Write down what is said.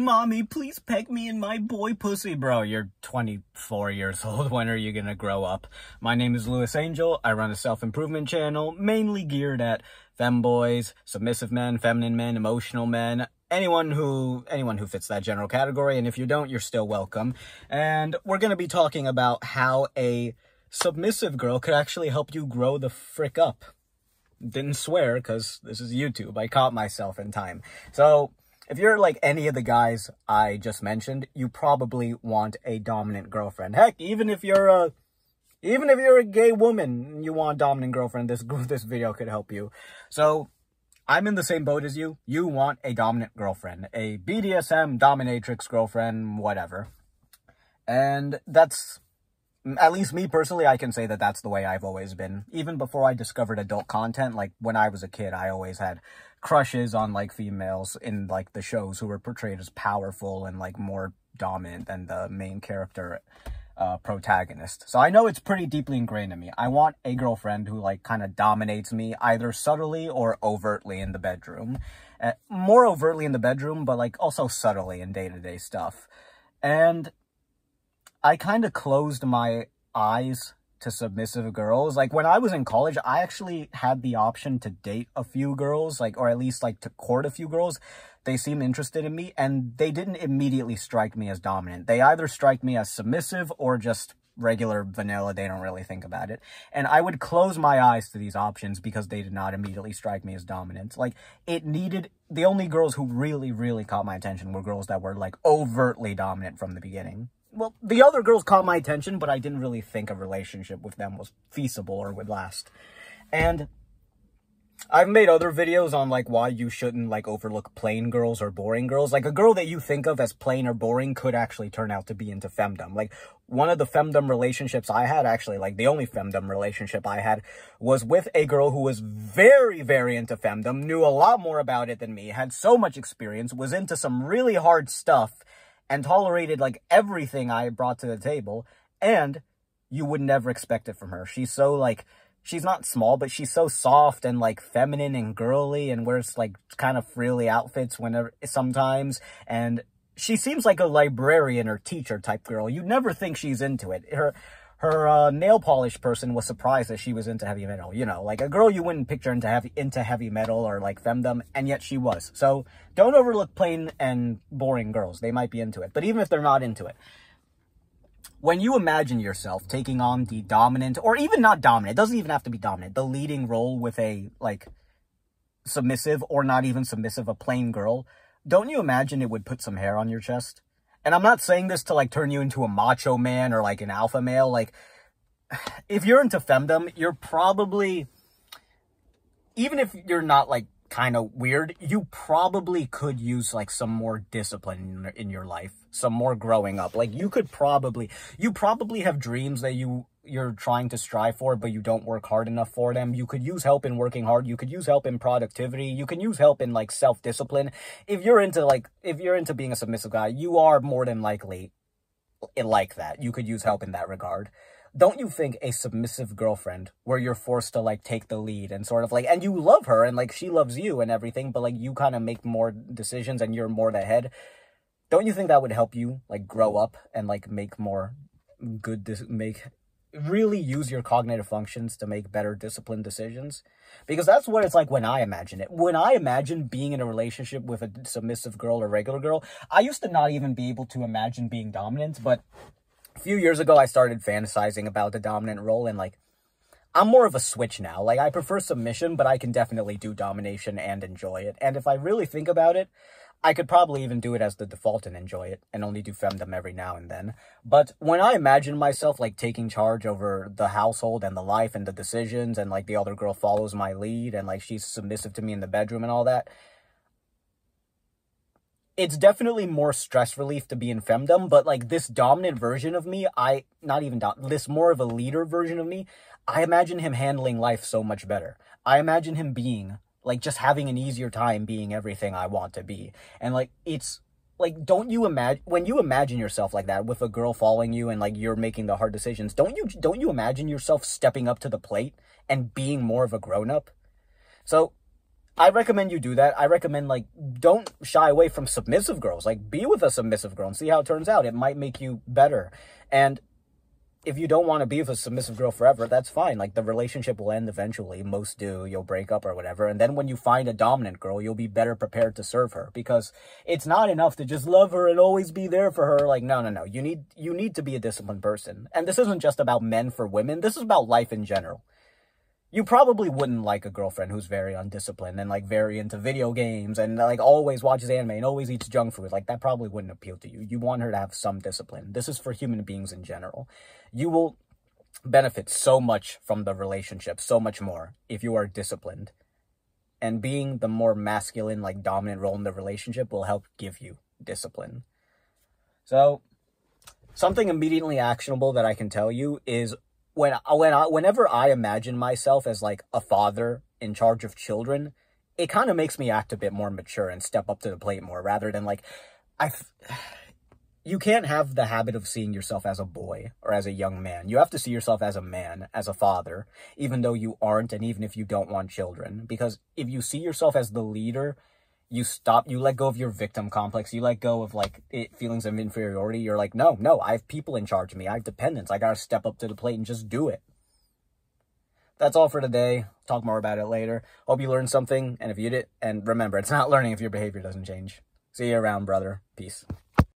Mommy, please peck me in my boy pussy. Bro, you're 24 years old. When are you gonna grow up? My name is Louis Angel. I run a self-improvement channel, mainly geared at femboys, submissive men, feminine men, emotional men, anyone who fits that general category. And if you don't, you're still welcome. And we're gonna be talking about how a submissive girl could actually help you grow the frick up. Didn't swear, because this is YouTube. I caught myself in time. So if you're like any of the guys I just mentioned, you probably want a dominant girlfriend. Heck, even if you're a gay woman and you want a dominant girlfriend, this video could help you. So I'm in the same boat as you. You want a dominant girlfriend, a BDSM dominatrix girlfriend, whatever. And that's, at least me personally, I can say that that's the way I've always been. Even before I discovered adult content, like when I was a kid, I always had crushes on like females in like the shows who were portrayed as powerful and like more dominant than the main character protagonist. So I know it's pretty deeply ingrained in me. I want a girlfriend who like kind of dominates me either subtly or overtly in the bedroom. More overtly in the bedroom, but like also subtly in day-to-day stuff. And I kind of closed my eyes to submissive girls. Like when I was in college, I actually had the option to date a few girls, like, or at least like to court a few girls. They seemed interested in me and they didn't immediately strike me as dominant. They either strike me as submissive or just regular vanilla. They don't really think about it. And I would close my eyes to these options because they did not immediately strike me as dominant. Like the only girls who really caught my attention were girls that were like overtly dominant from the beginning. Well, the other girls caught my attention, but I didn't really think a relationship with them was feasible or would last. And I've made other videos on, like, why you shouldn't, like, overlook plain girls or boring girls. Like, a girl that you think of as plain or boring could actually turn out to be into femdom. Like, one of the femdom relationships I had, actually, like, the only femdom relationship I had was with a girl who was very into femdom, knew a lot more about it than me, had so much experience, was into some really hard stuff, and tolerated, like, everything I brought to the table, and you would never expect it from her. She's so, like, she's not small, but she's so soft and, like, feminine and girly, and wears, like, kind of frilly outfits sometimes, and she seems like a librarian or teacher type girl. You'd never think she's into it. Her nail polish person was surprised that she was into heavy metal, you know, like a girl you wouldn't picture into heavy metal or like femdom, and yet she was. So don't overlook plain and boring girls. They might be into it, but even if they're not into it, when you imagine yourself taking on the dominant, or even not dominant, it doesn't even have to be dominant, the leading role with a like submissive or not even submissive, a plain girl, don't you imagine it would put some hair on your chest? And I'm not saying this to, like, turn you into a macho man or, like, an alpha male. Like, if you're into femdom, you're probably, even if you're not, like, kind of weird, you probably could use, like, some more discipline in your life, some more growing up. Like, you probably have dreams that you're trying to strive for, but you don't work hard enough for them. You could use help in working hard. You could use help in productivity. You can use help in, like, self-discipline. If you're into being a submissive guy, you are more than likely like that. You could use help in that regard. Don't you think a submissive girlfriend, where you're forced to, like, take the lead and sort of, like, and you love her and, like, she loves you and everything, but, like, you kind of make more decisions and you're more the head, don't you think that would help you, like, grow up and, like, make more really use your cognitive functions to make better disciplined decisions? Because that's what it's like when I imagine it. When I imagine being in a relationship with a submissive girl or regular girl, I used to not even be able to imagine being dominant, but a few years ago I started fantasizing about the dominant role, and like, I'm more of a switch now. Like, I prefer submission, but I can definitely do domination and enjoy it. And if I really think about it, I could probably even do it as the default and enjoy it, and only do femdom every now and then. But when I imagine myself, like, taking charge over the household and the life and the decisions, and, like, the other girl follows my lead, and, like, she's submissive to me in the bedroom and all that, it's definitely more stress relief to be in femdom, but, like, this dominant version of me, this more of a leader version of me, I imagine him handling life so much better. I imagine him being, like, just having an easier time being everything I want to be. And, like, it's, like, when you imagine yourself like that, with a girl following you and, like, you're making the hard decisions, don't you imagine yourself stepping up to the plate and being more of a grown-up? So, I recommend you do that. I recommend, like, don't shy away from submissive girls. Like, be with a submissive girl and see how it turns out. It might make you better. And if you don't want to be with a submissive girl forever, that's fine. Like, the relationship will end eventually. Most do. You'll break up or whatever. And then when you find a dominant girl, you'll be better prepared to serve her. Because it's not enough to just love her and always be there for her. Like, no. You need to be a disciplined person. And this isn't just about men for women. This is about life in general. You probably wouldn't like a girlfriend who's very undisciplined and, like, very into video games and, like, always watches anime and always eats junk food. Like, that probably wouldn't appeal to you. You want her to have some discipline. This is for human beings in general. You will benefit so much from the relationship, so much more, if you are disciplined. And being the more masculine, like, dominant role in the relationship will help give you discipline. So, something immediately actionable that I can tell you is whenever I imagine myself as, like, a father in charge of children, it kind of makes me act a bit more mature and step up to the plate more, rather than, like, you can't have the habit of seeing yourself as a boy or as a young man. You have to see yourself as a man, as a father, even though you aren't, and even if you don't want children. Because if you see yourself as the leader, you let go of your victim complex, you let go of, like, feelings of inferiority. You're like, no, I have people in charge of me, I have dependents, I gotta step up to the plate and just do it. That's all for today. Talk more about it later. Hope you learned something, and if you did, and remember, it's not learning if your behavior doesn't change. See you around, brother. Peace.